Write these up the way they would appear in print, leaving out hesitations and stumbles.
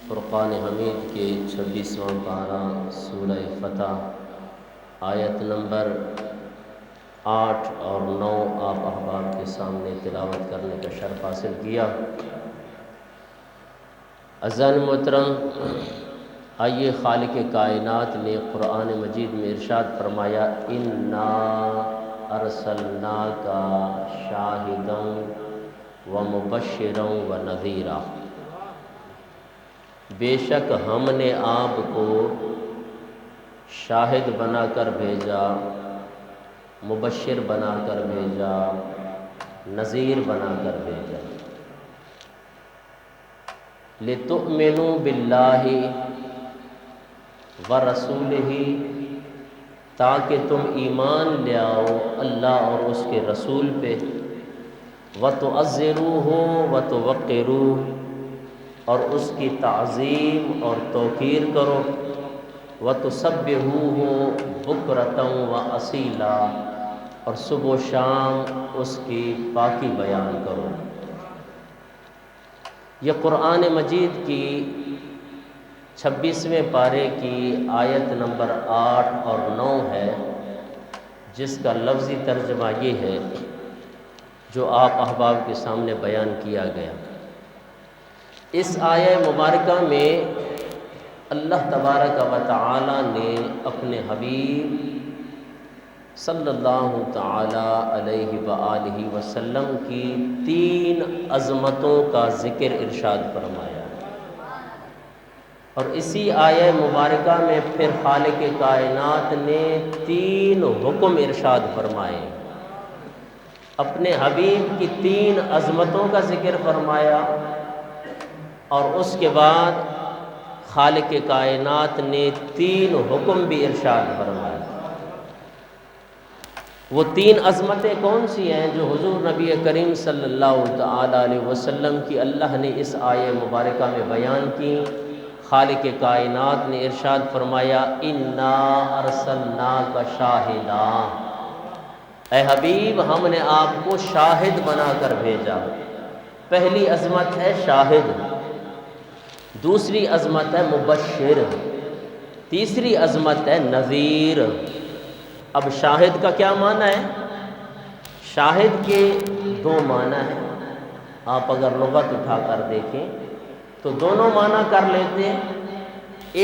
فرقان حمید کے 26واں پارہ سورہ فتح آیت نمبر 8 اور 9 آپ احباب کے سامنے تلاوت کرنے کا شرف حاصل کیا۔ عزیزان محترم، آئیے خالق کائنات نے قرآن مجید میں ارشاد فرمایا، اِنَّا أَرْسَلْنَاكَ شَاهِدًا وَمُبَشِّرًا وَنَذِيرًا۔ بے شک ہم نے آپ کو شاہد بنا کر بھیجا، مبشر بنا کر بھیجا، نذیر بنا کر بھیجا۔ لِتُؤْمِنُوا بِاللَّهِ وَرَسُولِهِ، تاکہ تم ایمان لے آؤ اللہ اور اس کے رسول پہ، وَتُعَزِّرُوهُ وَتُوَقِّرُوهُ، اور اس کی تعظیم اور توقیر کرو، وَتُسَبِّحُوهُ بُكْرَةً وَأَصِيلًا، اور صبح و شام اس کی پاکی بیان کرو۔ یہ قرآن مجید کی 26ویں پارے کی آیت نمبر 8 اور 9 ہے، جس کا لفظی ترجمہ یہ ہے جو آپ احباب کے سامنے بیان کیا گیا۔ اس آیہ مبارکہ میں اللہ تبارک و تعالی نے اپنے حبیب صلی اللہ تعالی علیہ وآلہ وسلم کی 3 عظمتوں کا ذکر ارشاد فرمایا، اور اسی آیہ مبارکہ میں پھر خالق کائنات نے 3 حکم ارشاد فرمائے۔ اپنے حبیب کی 3 عظمتوں کا ذکر فرمایا، اور اس کے بعد خالق کائنات نے 3 حکم بھی ارشاد فرمائے۔ وہ 3 عظمتیں کون سی ہیں جو حضور نبی کریم صلی اللہ تعالی علیہ وسلم کی اللہ نے اس آیہ مبارکہ میں بیان کی؟ خالق کائنات نے ارشاد فرمایا، اِنَّا أَرْسَلْنَاكَ شَاهِدًا، اے حبیب ہم نے آپ کو شاہد بنا کر بھیجا۔ پہلی عظمت ہے شاہد، دوسری عظمت ہے مبشر، تیسری عظمت ہے نذیر۔ اب شاہد کا کیا معنی ہے؟ شاہد کے 2 معنی ہیں۔ آپ اگر لغت اٹھا کر دیکھیں تو دونوں معنی کر لیتے ہیں۔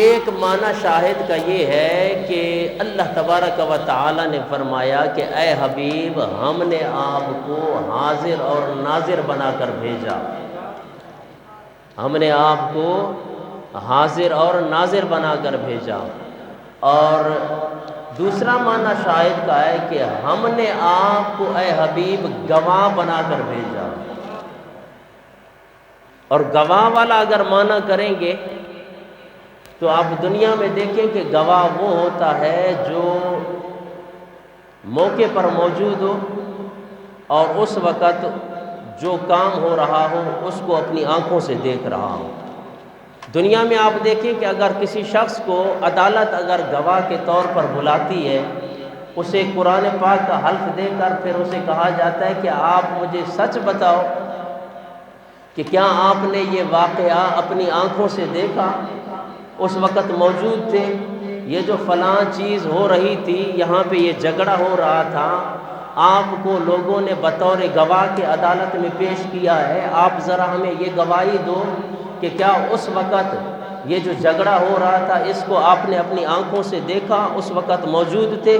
ایک معنی شاہد کا یہ ہے کہ اللہ تبارک و تعالی نے فرمایا کہ اے حبیب ہم نے آپ کو حاضر اور ناظر بنا کر بھیجا، ہم نے آپ کو حاضر اور ناظر بنا کر بھیجا۔ اور دوسرا معنی شاہد کا ہے کہ ہم نے آپ کو اے حبیب گواہ بنا کر بھیجا۔ اور گواہ والا اگر معنی کریں گے تو آپ دنیا میں دیکھیں کہ گواہ وہ ہوتا ہے جو موقع پر موجود ہو اور اس وقت جو کام ہو رہا ہو اس کو اپنی آنکھوں سے دیکھ رہا ہو۔ دنیا میں آپ دیکھیں کہ اگر کسی شخص کو عدالت اگر گواہ کے طور پر بلاتی ہے، اسے قرآن پاک کا حلف دے کر پھر اسے کہا جاتا ہے کہ آپ مجھے سچ بتاؤ کہ کیا آپ نے یہ واقعہ اپنی آنکھوں سے دیکھا، اس وقت موجود تھے، یہ جو فلاں چیز ہو رہی تھی، یہاں پہ یہ جھگڑا ہو رہا تھا، آپ کو لوگوں نے بطور گواہ کے عدالت میں پیش کیا ہے، آپ ذرا ہمیں یہ گواہی دو کہ کیا اس وقت یہ جو جھگڑا ہو رہا تھا اس کو آپ نے اپنی آنکھوں سے دیکھا، اس وقت موجود تھے؟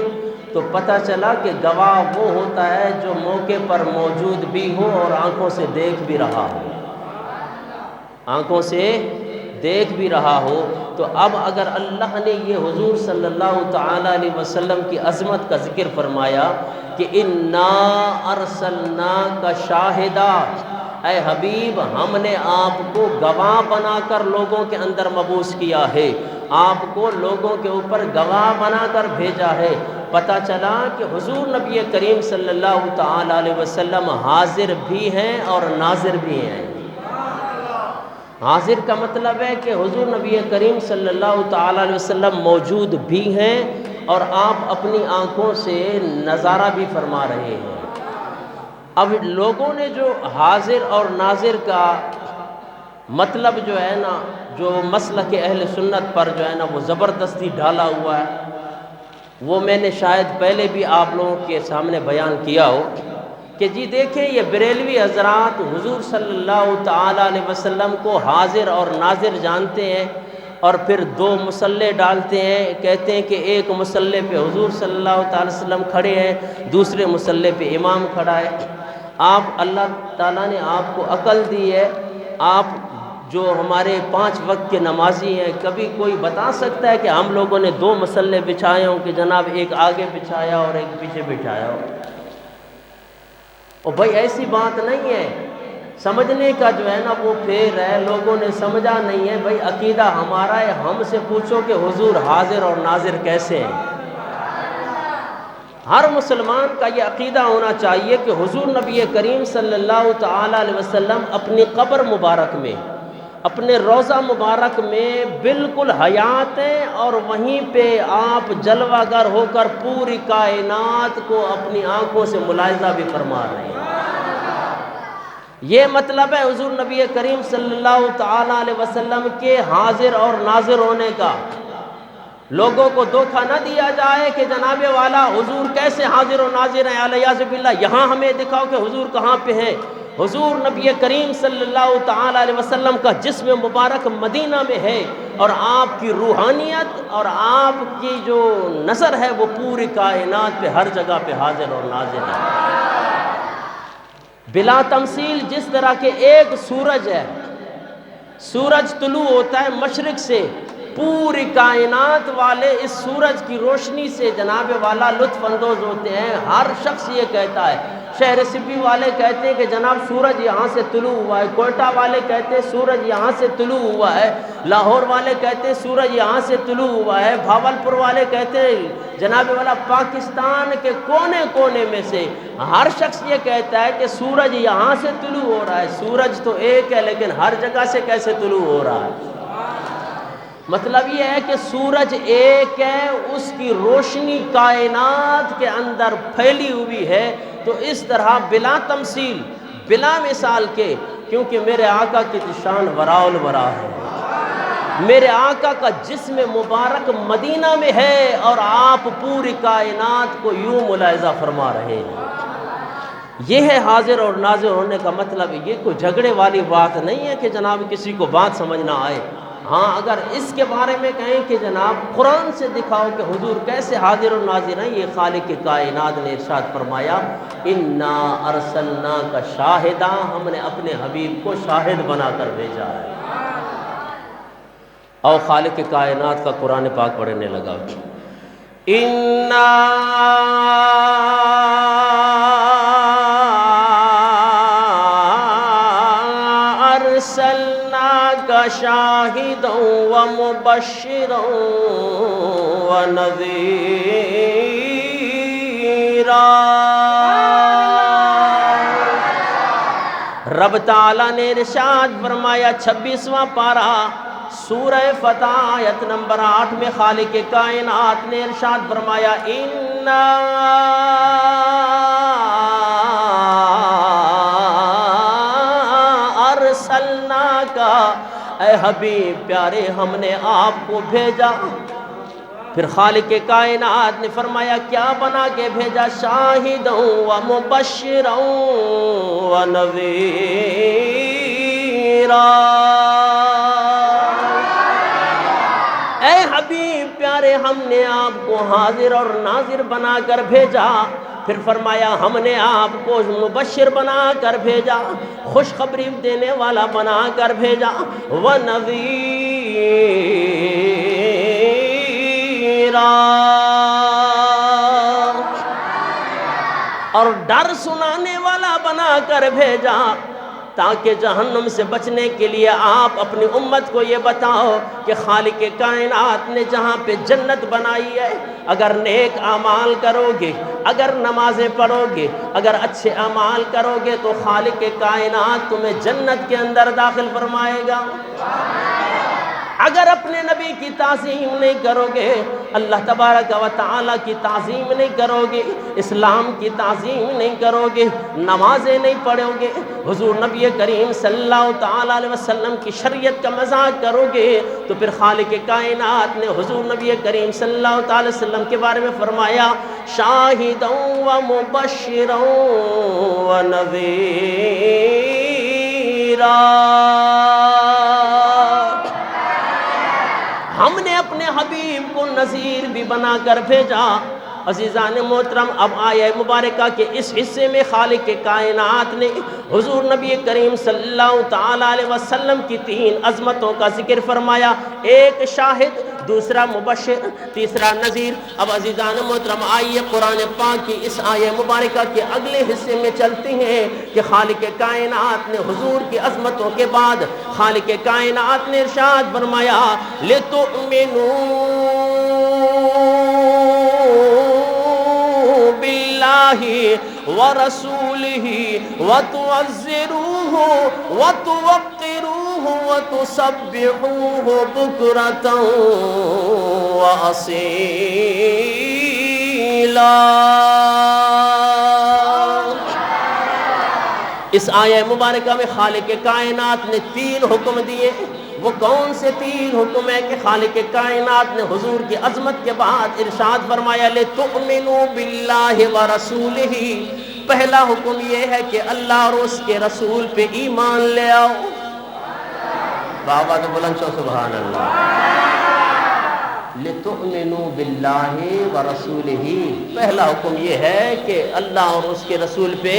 تو پتہ چلا کہ گواہ وہ ہوتا ہے جو موقع پر موجود بھی ہو اور آنکھوں سے دیکھ بھی رہا ہو، آنکھوں سے دیکھ بھی رہا ہو۔ تو اب اگر اللہ نے یہ حضور صلی اللہ تعالی علیہ وسلم کی عظمت کا ذکر فرمایا کہ اِنَّا أَرْسَلْنَاكَ شَاهِدًا، اے حبیب ہم نے آپ کو گواہ بنا کر لوگوں کے اندر مبعوث کیا ہے، آپ کو لوگوں کے اوپر گواہ بنا کر بھیجا ہے۔ پتہ چلا کہ حضور نبی کریم صلی اللہ تعالی علیہ وسلم حاضر بھی ہیں اور ناظر بھی ہیں۔ حاضر کا مطلب ہے کہ حضور نبی کریم صلی اللہ تعالی علیہ وسلم موجود بھی ہیں اور آپ اپنی آنکھوں سے نظارہ بھی فرما رہے ہیں۔ اب لوگوں نے جو حاضر اور ناظر کا مطلب جو ہے نا، جو مسلک اہل سنت پر جو ہے نا وہ زبردستی ڈالا ہوا ہے، وہ میں نے شاید پہلے بھی آپ لوگوں کے سامنے بیان کیا ہو کہ جی دیکھیں یہ بریلوی حضرات حضور صلی اللہ تعالیٰ علیہ وسلم کو حاضر اور ناظر جانتے ہیں، اور پھر دو مصلے ڈالتے ہیں، کہتے ہیں کہ ایک مصلے پہ حضور صلی اللہ تعالیٰ علیہ وسلم کھڑے ہیں، دوسرے مصلے پہ امام کھڑا ہے۔ آپ اللہ تعالیٰ نے آپ کو عقل دی ہے، آپ جو ہمارے 5 وقت کے نمازی ہیں، کبھی کوئی بتا سکتا ہے کہ ہم لوگوں نے 2 مصلے بچھائے ہوں کہ جناب ایک آگے بچھایا اور ایک پیچھے بچھایا ہو؟ اور بھائی ایسی بات نہیں ہے، سمجھنے کا جو ہے نا وہ پھیر ہے، لوگوں نے سمجھا نہیں ہے۔ بھائی عقیدہ ہمارا ہے، ہم سے پوچھو کہ حضور حاضر اور ناظر کیسے ہیں۔ ہر مسلمان کا یہ عقیدہ ہونا چاہیے کہ حضور نبی کریم صلی اللہ تعالیٰ علیہ وسلم اپنی قبر مبارک میں، اپنے روضہ مبارک میں بالکل حیات ہیں، اور وہیں پہ آپ جلوہ گر ہو کر پوری کائنات کو اپنی آنکھوں سے ملاحظہ بھی فرما رہے ہیں۔ یہ مطلب ہے حضور نبی کریم صلی اللہ تعالیٰ علیہ وسلم کے حاضر اور ناظر ہونے کا۔ لوگوں کو دھوکہ نہ دیا جائے کہ جناب والا حضور کیسے حاضر و ناظر ہیں، علیہ باللہ یہاں ہمیں دکھاؤ کہ حضور کہاں پہ ہیں۔ حضور نبی کریم صلی اللہ تعالیٰ علیہ وسلم کا جسم مبارک مدینہ میں ہے، اور آپ کی روحانیت اور آپ کی جو نظر ہے وہ پوری کائنات پہ ہر جگہ پہ حاضر اور ناظر ہے۔ بلا تمثیل جس طرح کہ ایک سورج ہے، سورج طلوع ہوتا ہے مشرق سے، پوری کائنات والے اس سورج کی روشنی سے جناب والا لطف اندوز ہوتے ہیں۔ ہر شخص یہ کہتا ہے، شہر سپی والے کہتے ہیں کہ جناب سورج یہاں سے طلوع ہوا ہے، کوئٹہ والے کہتے ہیں سورج یہاں سے طلوع ہوا ہے، لاہور والے کہتے ہیں سورج یہاں سے طلوع ہوا ہے، بھاولپور والے کہتے ہیں جناب والا پاکستان کے کونے کونے میں سے ہر شخص یہ کہتا ہے کہ سورج یہاں سے طلوع ہو رہا ہے۔ سورج تو ایک ہے لیکن ہر جگہ سے کیسے طلوع ہو رہا ہے؟ مطلب یہ ہے کہ سورج ایک ہے، اس کی روشنی کائنات کے اندر پھیلی ہوئی ہے۔ تو اس طرح بلا تمثیل، بلا مثال کے، کیونکہ میرے آقا کی شان وراء الورا ہے، میرے آقا کا جسم مبارک مدینہ میں ہے، اور آپ پوری کائنات کو یوں ملاحظہ فرما رہے ہیں۔ یہ ہے حاضر اور ناظر ہونے کا مطلب۔ یہ کوئی جھگڑے والی بات نہیں ہے کہ جناب کسی کو بات سمجھ نہ آئے۔ ہاں اگر اس کے بارے میں کہیں کہ جناب قرآن سے دکھاؤ کہ حضور کیسے حاضر و ناظر ہیں، یہ خالق کائنات نے ارشاد فرمایا انا ارسلناک شاہدا، ہم نے اپنے حبیب کو شاہد بنا کر بھیجا ہے۔ اور خالق کائنات کا قرآن پاک پڑھنے لگا، انا ارسلناک شاہدا ومبشرا ونذیرا۔ رب تعالیٰ نے ارشاد فرمایا 26واں پارہ سورہ فتح آیت نمبر 8 میں خالق کائنات نے ارشاد فرمایا انا ارسلناک، اے حبیب پیارے ہم نے آپ کو بھیجا۔ پھر خالق کائنات نے فرمایا کیا بنا کے بھیجا؟ شاہدا و مبشرا و نذیرا۔ اے حبیب پیارے ہم نے آپ کو حاضر اور ناظر بنا کر بھیجا۔ پھر فرمایا ہم نے آپ کو مبشر بنا کر بھیجا، خوشخبری دینے والا بنا کر بھیجا، وَنَذِيرًا، اور ڈر سنانے والا بنا کر بھیجا، تاکہ جہنم سے بچنے کے لیے آپ اپنی امت کو یہ بتاؤ کہ خالق کائنات نے جہاں پہ جنت بنائی ہے، اگر نیک اعمال کرو گے، اگر نمازیں پڑھو گے، اگر اچھے اعمال کرو گے تو خالق کائنات تمہیں جنت کے اندر داخل فرمائے گا۔ اگر اپنے نبی کی تعظیم نہیں کرو گے، اللہ تبارک و تعالیٰ کی تعظیم نہیں کرو گے، اسلام کی تعظیم نہیں کرو گے، نمازیں نہیں پڑھو گے، حضور نبی کریم صلی اللہ تعالیٰ علیہ وسلم کی شریعت کا مذاق کرو گے، تو پھر خالق کائنات نے حضور نبی کریم صلی اللہ تعالیٰ علیہ وسلم کے بارے میں فرمایا شاہداً و مبشراً و نذیراً، ہم نے اپنے حبیب کو نذیر بھی بنا کر بھیجا۔ عزیزان محترم، اب آیہ مبارکہ کے اس حصے میں خالق کائنات نے حضور نبی کریم صلی اللہ تعالیٰ علیہ وسلم کی 3 عظمتوں کا ذکر فرمایا، ایک شاہد، دوسرا مبشر، تیسرا نذیر۔ اب عزیزان محترم آئیے قرآن پاک کی اس آیہ مبارکہ کے اگلے حصے میں چلتے ہیں کہ خالق کائنات نے حضور کی عظمتوں کے بعد خالق کائنات نے ارشاد فرمایا لِتُؤْمِنُوا بِاللَّهِ وَرَسُولِهِ وَتُعَزِّرُوهُ وَتُوَقِّرُوهُ وَتُسَبِّحُوهُ بُكْرَةً وَأَصِيلًا۔ اس آیہ مبارکہ میں خالق کائنات نے 3 حکم دیے۔ وہ کون سے 3 حکم ہیں کہ خالق کائنات نے حضور کی عظمت کے بعد ارشاد فرمایا لِتُؤْمِنُوا بِاللَّهِ وَرَسُولِهِ۔ پہلا حکم یہ ہے کہ اللہ اور اس کے رسول پہ ایمان لے آؤ۔ بابا تو بلند شو سبحان اللہ۔ لِتُؤْمِنُوا بِاللَّهِ وَرَسُولِهِ، پہلا حکم یہ ہے کہ اللہ اور اس کے رسول پہ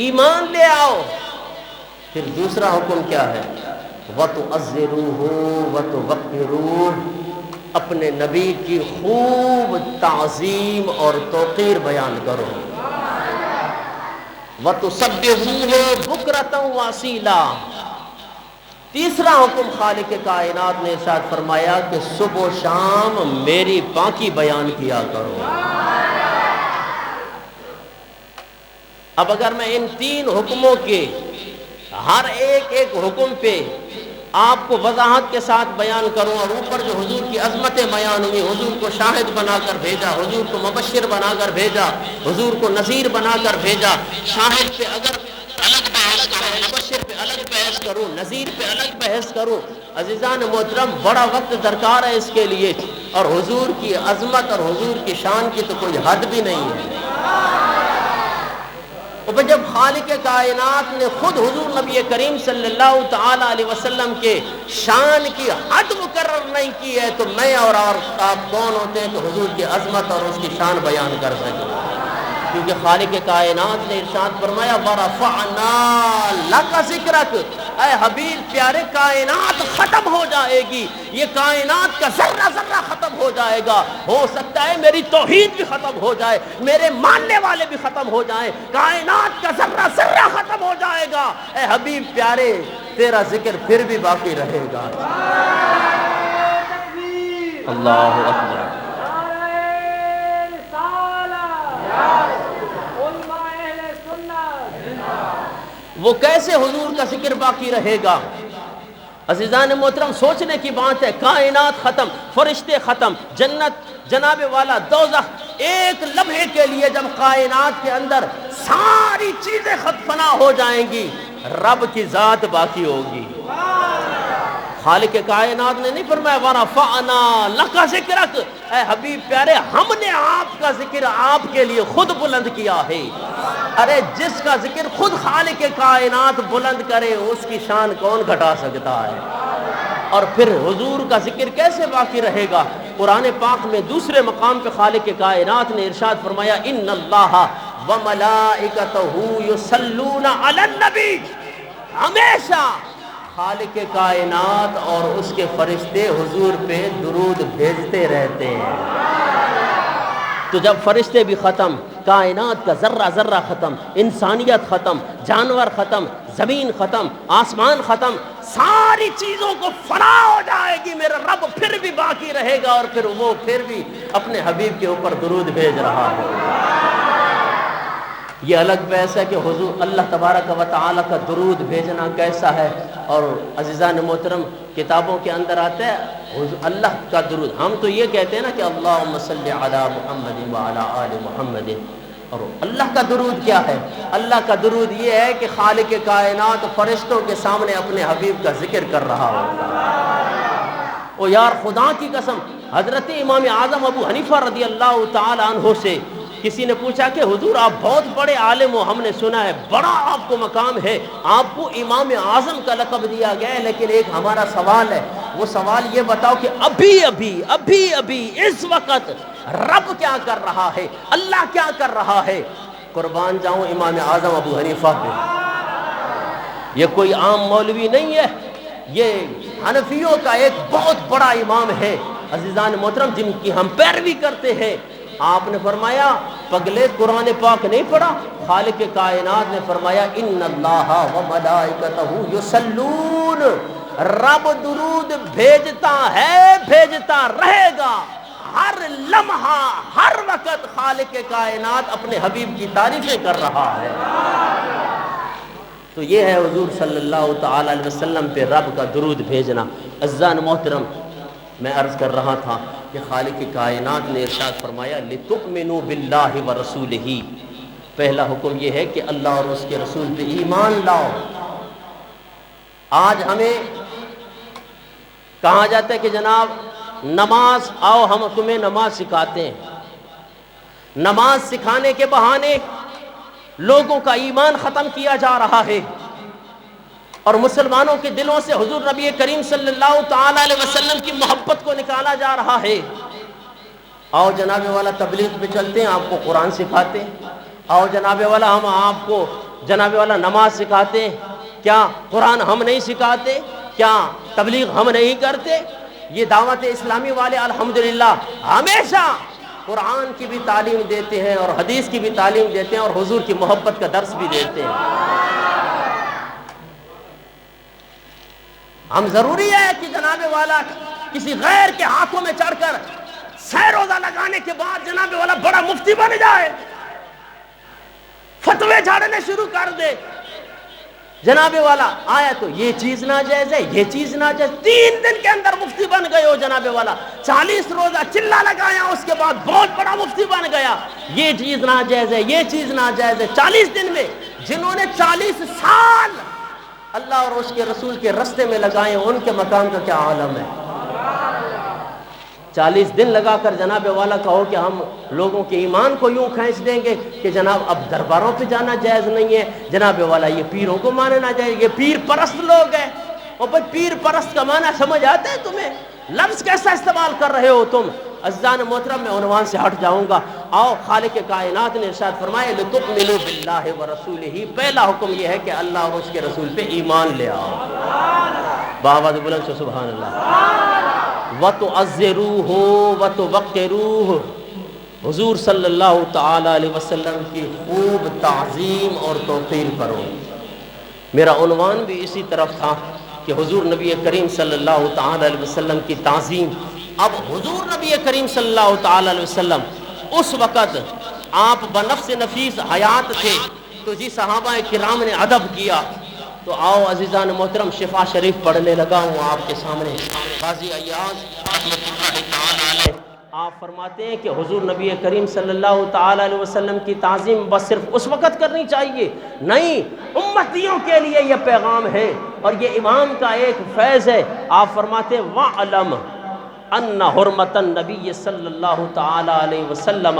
ایمان لے آؤ۔ پھر دوسرا حکم کیا ہے؟ وَتُعَزِّرُوهُ وَتُوَقِّرُوهُ، اپنے نبی کی خوب تعظیم اور توقیر بیان کرو۔ وَتُسَبِّحُوهُ بُكْرَةً وَأَصِيلًا، تیسرا حکم خالق کائنات نے ارشاد فرمایا کہ صبح و شام میری پاکی بیان کیا کرو۔ اب اگر میں ان 3 حکموں کے ہر ایک حکم پہ آپ کو وضاحت کے ساتھ بیان کروں، اور اوپر جو حضور کی عظمتیں بیان ہوئی، حضور کو شاہد بنا کر بھیجا، حضور کو مبشر بنا کر بھیجا، حضور کو نذیر بنا کر بھیجا، شاہد پہ اگر الگ بحث کروں، مبشر پہ الگ بحث کروں، نذیر پہ الگ بحث کروں، عزیزان محترم بڑا وقت درکار ہے اس کے لیے، اور حضور کی عظمت اور حضور کی شان کی تو کوئی حد بھی نہیں ہے۔ اور جب خالق کائنات نے خود حضور نبی کریم صلی اللہ تعالیٰ علیہ وسلم کے شان کی حد مقرر نہیں کی ہے، تو میں اور آپ کون ہوتے ہیں کہ حضور کی عظمت اور اس کی شان بیان کر سکیں؟ کیونکہ خالق کائنات نے ارشاد فرمایا وَرَفَعْنَا لَكَ ذِكْرَكَ، اے حبیب پیارے کائنات ختم ہو جائے گی، یہ کائنات کا ذرہ ذرہ ختم ہو جائے گا، ہو سکتا ہے میری توحید بھی ختم ہو جائے، میرے ماننے والے بھی ختم ہو جائیں، کائنات کا ذرہ ذرہ ختم ہو جائے گا، اے حبیب پیارے تیرا ذکر پھر بھی باقی رہے گا۔ اللہ اکبر۔ وہ کیسے حضور کا ذکر باقی رہے گا؟ عزیزان محترم سوچنے کی بات ہے، کائنات ختم، فرشتے ختم، جنت جناب والا، دوزخ، ایک لمحے کے لیے جب کائنات کے اندر ساری چیزیں فنا ہو جائیں گی، رب کی ذات باقی ہوگی۔ خالق کائنات نے نہیں فرمایا وَرَفَعْنَا لَكَ ذِكْرَكَ، اے حبیب پیارے ہم نے آپ کا ذکر آپ کے لیے خود بلند کیا ہے۔ ارے جس کا ذکر خود خالق کائنات بلند کرے اس کی شان کون گھٹا سکتا ہے؟ اور پھر حضور کا ذکر کیسے باقی رہے گا؟ قرآن پاک میں دوسرے مقام پہ خالق کائنات نے ارشاد فرمایا ان اللہ وملائکتہ یصلون علی النبی، ہمیشہ خالق کائنات اور اس کے فرشتے حضور پہ درود بھیجتے رہتے ہیں۔ تو جب فرشتے بھی ختم، کائنات کا ذرہ ذرہ ختم، انسانیت ختم، جانور ختم، زمین ختم، آسمان ختم، ساری چیزوں کو فنا ہو جائے گی، میرا رب پھر بھی باقی رہے گا، اور پھر وہ پھر بھی اپنے حبیب کے اوپر درود بھیج رہا ہے۔ یہ الگ بحث ہے کہ حضور اللہ تبارک و تعالیٰ کا درود بھیجنا کیسا ہے، اور عزیزان محترم کتابوں کے اندر آتا ہے اللہ کا درود. ہم تو یہ کہتے ہیں نا کہ اللہم صلی علی محمد وعلی آل محمد، اور اللہ کا درود کیا ہے؟ اللہ کا درود یہ ہے کہ خالق کائنات فرشتوں کے سامنے اپنے حبیب کا ذکر کر رہا ہوتا ہے. او یار خدا کی قسم، حضرت امام اعظم ابو حنیفہ رضی اللہ تعالی عنہ سے کسی نے پوچھا کہ حضور آپ بہت بڑے عالم ہو، ہم نے سنا ہے بڑا آپ کو مقام ہے، آپ کو امام اعظم کا لقب دیا گیا ہے، لیکن ایک ہمارا سوال ہے، وہ سوال یہ بتاؤ کہ ابھی اس وقت رب کیا کر رہا ہے، اللہ کیا کر رہا ہے؟ قربان جاؤں امام اعظم ابو حنیفہ پہ. یہ کوئی عام مولوی نہیں ہے، یہ حنفیوں کا ایک بہت بڑا امام ہے عزیزان محترم، جن کی ہم پیروی کرتے ہیں. آپ نے فرمایا پگلے قرآن پاک نہیں پڑھا؟ خالق کائنات نے فرمایا ان اللہ و ملائکتہ یصلون، رب درود بھیجتا ہے، بھیجتا رہے گا. ہر لمحہ ہر وقت خالق کائنات اپنے حبیب کی تعریفیں کر رہا ہے. تو یہ ہے حضور صلی اللہ تعالی علیہ وسلم پہ رب کا درود بھیجنا. عزیزان محترم میں عرض کر رہا تھا کہ خالق کائنات نے ارشاد فرمایا لِتُؤْمِنُوا بِاللَّهِ وَرَسُولِهِ، پہلا حکم یہ ہے کہ اللہ اور اس کے رسول پہ ایمان لاؤ. آج ہمیں کہا جاتا ہے کہ جناب نماز آؤ ہم تمہیں نماز سکھاتے ہیں. نماز سکھانے کے بہانے لوگوں کا ایمان ختم کیا جا رہا ہے اور مسلمانوں کے دلوں سے حضور نبی کریم صلی اللہ تعالی علیہ وسلم کی محبت کو نکالا جا رہا ہے. آؤ جناب والا تبلیغ پہ چلتے ہیں، آپ کو قرآن سکھاتے ہیں. آؤ جناب والا ہم آپ کو جناب والا نماز سکھاتے ہیں. کیا قرآن ہم نہیں سکھاتے؟ کیا تبلیغ ہم نہیں کرتے؟ یہ دعوت اسلامی والے الحمدللہ ہمیشہ قرآن کی بھی تعلیم دیتے ہیں اور حدیث کی بھی تعلیم دیتے ہیں اور حضور کی محبت کا درس بھی دیتے ہیں. ہم ضروری ہے کہ جناب والا کسی غیر کے ہاتھوں میں چڑھ کر سہ روزہ لگانے کے بعد جناب والا بڑا مفتی بن جائے، فتوے جھاڑنے شروع کر دے. جناب والا آیا تو یہ چیز ناجائز ہے، یہ چیز ناجائز. 3 دن کے اندر مفتی بن گئے ہو جناب والا. 40 روزہ چلا لگایا اس کے بعد بہت بڑا مفتی بن گیا. یہ چیز ناجائز ہے، یہ چیز ناجائز ہے. 40 دن میں جنہوں نے 40 سال اللہ اور اس کے رسول کے رستے میں لگائے ان کے مقام کا کیا عالم ہے. 40 دن لگا کر جناب والا کہو کہ ہم لوگوں کے ایمان کو یوں کھینچ دیں گے کہ جناب اب درباروں پہ جانا جائز نہیں ہے. جناب والا یہ پیروں کو ماننا جائے، یہ پیر پرست لوگ ہیں. اور بھائی پیر پرست کا معنی سمجھ آتا ہے تمہیں؟ لفظ کیسا استعمال کر رہے ہو تم؟ عزیزان محترم میں عنوان سے ہٹ جاؤں گا. آؤ خالق کائنات نے ارشاد فرمایا لِتُؤْمِنُوا بِاللَّهِ وَرَسُولِهِ، پہلا حکم یہ ہے کہ اللہ اور اس کے رسول پہ ایمان لے آؤ. بآواز بلند سے سبحان اللہ. وَتُعَزِّرُوهُ وَتُوَقِّرُوهُ، حضور صلی اللہ تعالی علیہ وسلم کی خوب تعظیم اور توقیر کرو. میرا عنوان بھی اسی طرف تھا کہ حضور نبی کریم صلی اللہ تعالی علیہ وسلم کی تعظیم. اب حضور نبی کریم صلی اللہ تعالی علیہ وسلم اس وقت آپ بنفس نفیس حیات تھے تو جی صحابہ کرام نے ادب کیا. تو آؤ عزیزان محترم شفا شریف پڑھنے لگا ہوں آپ کے سامنے. قاضی ایاز رحمۃ اللہ تعالی علیہ آپ فرماتے ہیں کہ حضور نبی کریم صلی اللہ تعالی علیہ وسلم کی تعظیم بس صرف اس وقت کرنی چاہیے نہیں، امتیوں کے لیے یہ پیغام ہے اور یہ امام کا ایک فیض ہے. آپ فرماتے ہیں وَعْلَمْ ان حرمت النبی صلی اللہ تعالی علیہ وسلم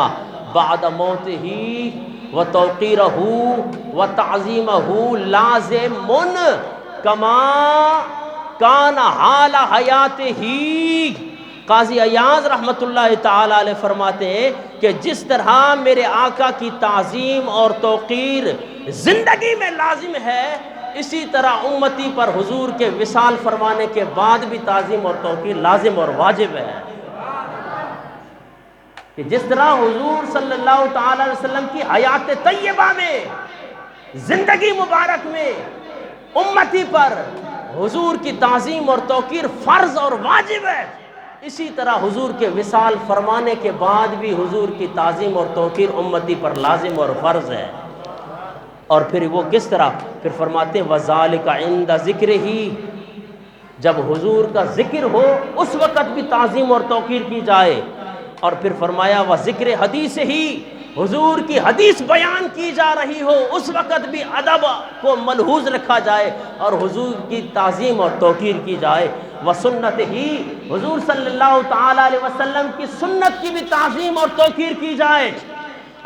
بعد موتہ وتوقیرہ وتعظیمہ لازم کما کان حال حیاتہ. قاضی ایاز رحمۃ اللہ تعالی علیہ فرماتے ہیں کہ جس طرح میرے آقا کی تعظیم اور توقیر زندگی میں لازم ہے، اسی طرح امتی پر حضور کے وصال فرمانے کے بعد بھی تعظیم اور توقیر لازم اور واجب ہے. کہ جس طرح حضور صلی اللہ تعالی علیہ وسلم کی حیات طیبہ میں زندگی مبارک میں امتی پر حضور کی تعظیم اور توقیر فرض اور واجب ہے، اسی طرح حضور کے وصال فرمانے کے بعد بھی حضور کی تعظیم اور توقیر امتی پر لازم اور فرض ہے. اور پھر وہ کس طرح؟ پھر فرماتے ہیں وَذَلِكَ عِنْدَ ذِكْرِهِ، جب حضور کا ذکر ہو اس وقت بھی تعظیم اور توقیر کی جائے۔ اور پھر فرمایا وَذِكْرِ حَدِيثِهِ، حضور کی حدیث بیان کی جا رہی ہو اس وقت بھی ادب کو ملحوظ رکھا جائے اور حضور کی تعظیم اور توقیر کی جائے۔ وَسُنَّتِهِ، حضور صلی اللہ تعالیٰ علیہ وسلم کی سنت کی بھی تعظیم اور توقیر کی جائے۔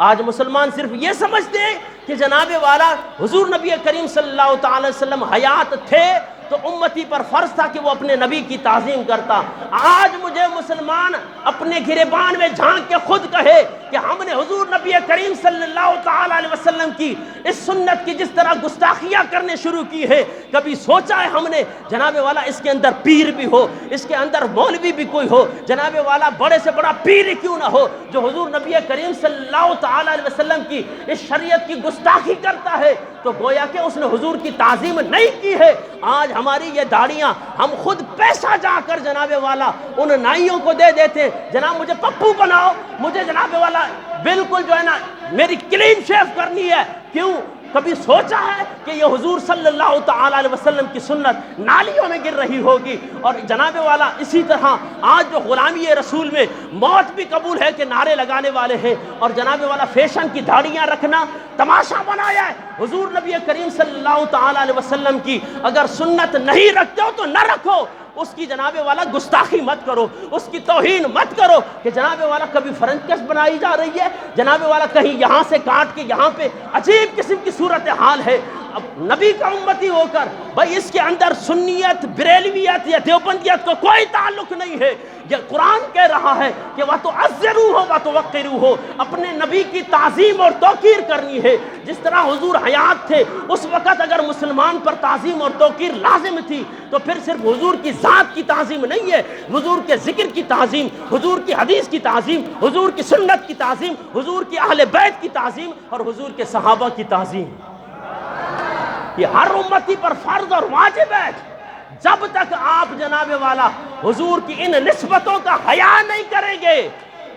آج مسلمان صرف یہ سمجھتے ہیں کہ جناب والا حضور نبی کریم صلی اللہ تعالی وسلم حیات تھے تو امتی پر فرض تھا کہ وہ اپنے نبی کی تعظیم کرتا۔ آج مجھے مسلمان اپنے گریبان میں جھانک کے خود کہے کہ ہم نے حضور نبی کریم صلی اللہ تعالی علیہ وسلم کی اس سنت کی جس طرح گستاخیاں کرنے شروع کی ہے، کبھی سوچا ہے ہم نے جناب والا اس کے اندر پیر بھی ہو، اس کے اندر مولوی بھی کوئی ہو، جناب والا بڑے سے بڑا پیر ہی کیوں نہ ہو جو حضور نبی کریم صلی اللہ تعالی علیہ وسلم کی اس شریعت کی گستاخی کرتا ہے تو گویا کہ اس نے حضور کی تعظیم نہیں کی ہے۔ آج ہماری یہ داڑیاں ہم خود پیسہ جا کر جناب والا ان نائیوں کو دے دیتے، جناب مجھے پپو بناؤ، مجھے جناب والا بالکل جو ہے نا میری کلین شیف کرنی ہے۔ کیوں؟ کبھی سوچا ہے کہ یہ حضور صلی اللہ تعالی علیہ وسلم کی سنت نالیوں میں گر رہی ہوگی؟ اور جناب والا اسی طرح آج جو غلامی رسول میں موت بھی قبول ہے کہ نعرے لگانے والے ہیں، اور جناب والا فیشن کی داڑیاں رکھنا تماشا بنایا ہے۔ حضور نبی کریم صلی اللہ تعالی علیہ وسلم کی اگر سنت نہیں رکھتے ہو تو نہ رکھو، اس کی جناب والا گستاخی مت کرو، اس کی توہین مت کرو کہ جناب والا کبھی فرنچ کس بنائی جا رہی ہے، جناب والا کہیں یہاں سے کاٹ کے یہاں پہ عجیب قسم کی صورتحال ہے۔ اب نبی کا امتی ہو کر بھائی اس کے اندر سنیت، بریلویت یا دیوبندیت کو کوئی تعلق نہیں ہے۔ یہ قرآن کہہ رہا ہے کہ وَتُعَزِّرُوهُ وَتُوَقِّرُوهُ، اپنے نبی کی تعظیم اور توقیر کرنی ہے۔ جس طرح حضور حیات تھے اس وقت اگر مسلمان پر تعظیم اور توقیر لازم تھی تو پھر صرف حضور کی ذات کی تعظیم نہیں ہے، حضور کے ذکر کی تعظیم، حضور کی حدیث کی تعظیم، حضور کی سنت کی تعظیم، حضور کی اہل بیت کی تعظیم اور حضور کے صحابہ کی تعظیم، یہ ہر امتی پر فرض اور واجب ہے۔ جب تک آپ جناب والا حضور کی ان نسبتوں کا حیا نہیں کریں گے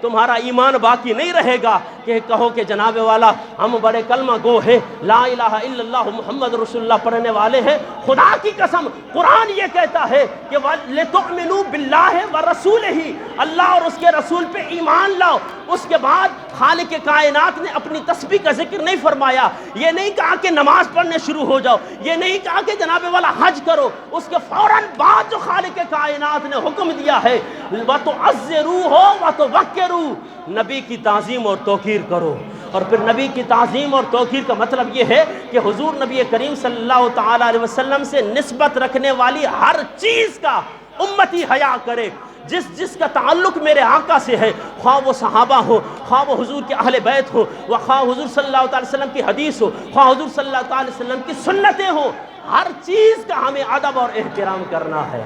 تمہارا ایمان باقی نہیں رہے گا کہ کہو کہ جناب والا ہم بڑے کلمہ گو ہیں، لا الہ الا اللہ محمد رسول اللہ پڑھنے والے ہیں۔ خدا کی قسم قرآن یہ کہتا ہے کہ لِتُؤْمِنُوا بِاللَّهِ وَرَسُولِهِ، اللہ اور اس کے رسول پہ ایمان لاؤ۔ اس کے بعد خالق کائنات نے اپنی تسبیح کا ذکر نہیں فرمایا، یہ نہیں کہا کہ نماز پڑھنے شروع ہو جاؤ، یہ نہیں کہا کہ جناب والا حج کرو، اس کے فوراً بعد جو خالق کائنات نے حکم دیا ہے وَتُعَزِّرُوهُ وَتُوَقِّرُوهُ، نبی کی تعظیم اور توقیر کرو۔ اور پھر نبی کی تعظیم اور توقیر کا مطلب یہ ہے کہ حضور نبی کریم صلی اللہ تعالی علیہ وسلم سے نسبت رکھنے والی ہر چیز کا امتی حیا کرے۔ جس کا تعلق میرے آقا سے ہے، خواہ وہ صحابہ ہو، خواہ وہ حضور کے اہل بیت ہو، خواہ حضور صلی اللہ علیہ وسلم کی حدیث ہو، خواہ حضور صلی اللہ علیہ وسلم کی سنتیں ہوں، ہر چیز کا ہمیں ادب اور احترام کرنا ہے۔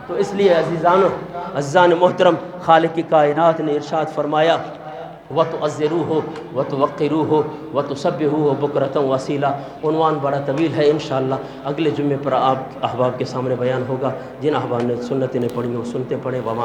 تو اس لیے عزیزان محترم، خالق کائنات نے ارشاد فرمایا وَتُعَزِّرُوهُ وَتُوَقِّرُوهُ وَتُسَبِّحُوهُ بُكْرَةً وَأَصِيلًا۔ عنوان بڑا طویل ہے، انشاءاللہ اگلے جمعے پر آپ احباب کے سامنے بیان ہوگا۔ جن احباب نے سنتیں پڑھی ہوں سنتے پڑھیں۔ وما